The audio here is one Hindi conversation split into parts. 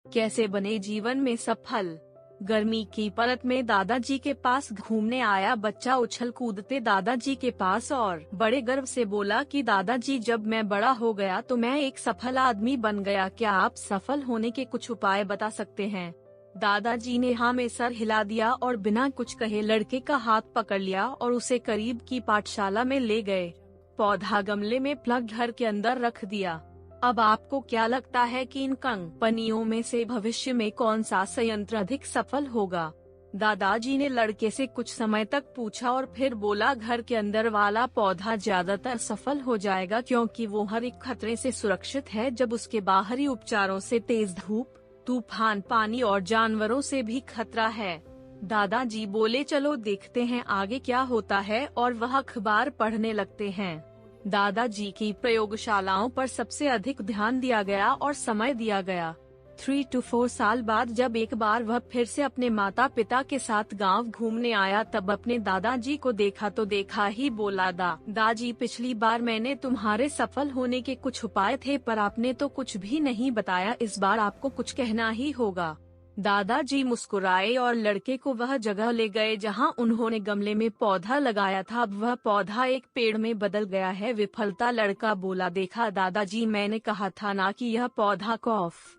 कैसे बने जीवन में सफल। गर्मी की परत में दादाजी के पास घूमने आया बच्चा उछल कूदते दादाजी के पास और बड़े गर्व से बोला कि दादाजी, जब मैं बड़ा हो गया तो मैं एक सफल आदमी बन गया। क्या आप सफल होने के कुछ उपाय बता सकते हैं? दादाजी ने हाँ में सर हिला दिया और बिना कुछ कहे लड़के का हाथ पकड़ लिया और उसे करीब की पाठशाला में ले गए। पौधा गमले में प्लग घर के अंदर रख दिया। अब आपको क्या लगता है कि इन कंपनियों में से भविष्य में कौन सा संयंत्र अधिक सफल होगा? दादाजी ने लड़के से कुछ समय तक पूछा और फिर बोला, घर के अंदर वाला पौधा ज्यादातर सफल हो जाएगा क्योंकि वो हर एक खतरे से सुरक्षित है, जब उसके बाहरी उपचारों से तेज धूप, तूफान, पानी और जानवरों से भी खतरा है। दादाजी बोले, चलो देखते हैं आगे क्या होता है, और वह अखबार पढ़ने लगते हैं। दादाजी की प्रयोगशालाओं पर सबसे अधिक ध्यान दिया गया और समय दिया गया। 3 to 4 साल बाद जब एक बार वह फिर से अपने माता पिता के साथ गांव घूमने आया, तब अपने दादाजी को देखा तो देखा ही बोला, दादाजी, पिछली बार मैंने तुम्हारे सफल होने के कुछ उपाय थे पर आपने तो कुछ भी नहीं बताया, इस बार आपको कुछ कहना ही होगा। दादाजी मुस्कुराए और लड़के को वह जगह ले गए जहां उन्होंने गमले में पौधा लगाया था। अब वह पौधा एक पेड़ में बदल गया है। विफलता। लड़का बोला, देखा दादाजी, मैंने कहा था ना कि यह पौधा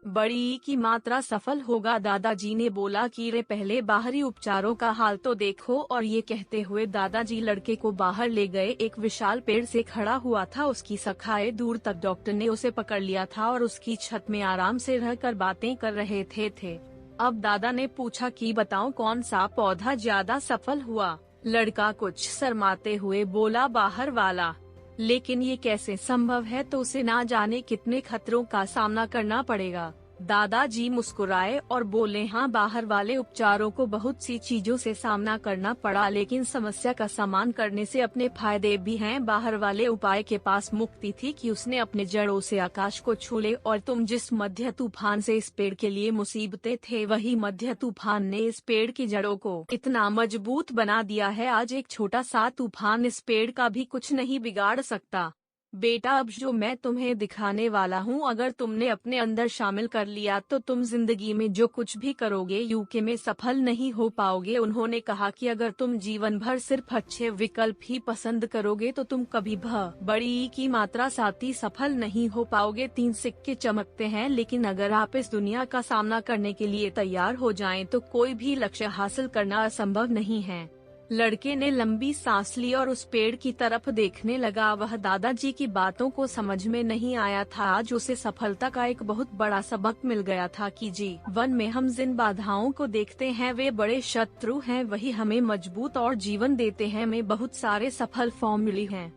बड़ी की मात्रा सफल होगा। दादाजी ने बोला कि रे, पहले बाहरी उपचारों का हाल तो देखो। और ये कहते हुए दादाजी लड़के को बाहर ले गए। एक विशाल पेड़ से खड़ा हुआ था, उसकी शाखाएं दूर तक डॉक्टर ने उसे पकड़ लिया था और उसकी छत में आराम से रहकर बातें कर रहे थे। अब दादा ने पूछा कि बताओ कौन सा पौधा ज्यादा सफल हुआ? लड़का कुछ शर्माते हुए बोला, बाहर वाला। लेकिन ये कैसे संभव है? तो उसे ना जाने कितने खतरों का सामना करना पड़ेगा। दादाजी मुस्कुराए और बोले, हाँ, बाहर वाले उपचारों को बहुत सी चीजों से सामना करना पड़ा, लेकिन समस्या का सामना करने से अपने फायदे भी हैं। बाहर वाले उपाय के पास मुक्ति थी कि उसने अपने जड़ों से आकाश को छू ले, और तुम जिस मध्य तूफान से इस पेड़ के लिए मुसीबतें थे, वही मध्य तूफान ने इस पेड़ की जड़ों को इतना मजबूत बना दिया है, आज एक छोटा सा तूफान इस पेड़ का भी कुछ नहीं बिगाड़ सकता। बेटा, अब जो मैं तुम्हें दिखाने वाला हूँ, अगर तुमने अपने अंदर शामिल कर लिया तो तुम जिंदगी में जो कुछ भी करोगे यूके में सफल नहीं हो पाओगे। उन्होंने कहा कि अगर तुम जीवन भर सिर्फ अच्छे विकल्प ही पसंद करोगे तो तुम कभी बड़ी की मात्रा साथ ही सफल नहीं हो पाओगे। 3 सिक्के चमकते हैं, लेकिन अगर आप इस दुनिया का सामना करने के लिए तैयार हो जाएं तो कोई भी लक्ष्य हासिल करना असंभव नहीं है। लड़के ने लंबी सांस ली और उस पेड़ की तरफ देखने लगा। वह दादाजी की बातों को समझ में नहीं आया था। आज उसे सफलता का एक बहुत बड़ा सबक मिल गया था कि जीवन में हम जिन बाधाओं को देखते हैं वे बड़े शत्रु हैं, वही हमें मजबूत और जीवन देते हैं। में बहुत सारे सफल फॉर्मूले हैं।